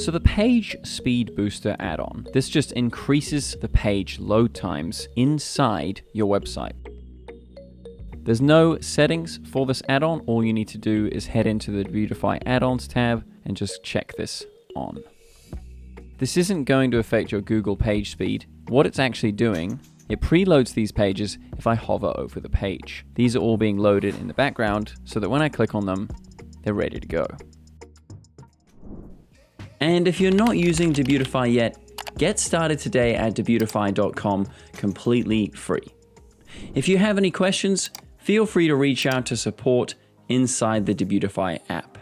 So the Page Speed Booster add-on, this just increases the page load times inside your website. There's no settings for this add-on. All you need to do is head into the Debutify Add-ons tab and just check this on. This isn't going to affect your Google page speed. What it's actually doing, it preloads these pages if I hover over the page. These are all being loaded in the background so that when I click on them, they're ready to go. And if you're not using Debutify yet, get started today at debutify.com completely free. If you have any questions, feel free to reach out to support inside the Debutify app.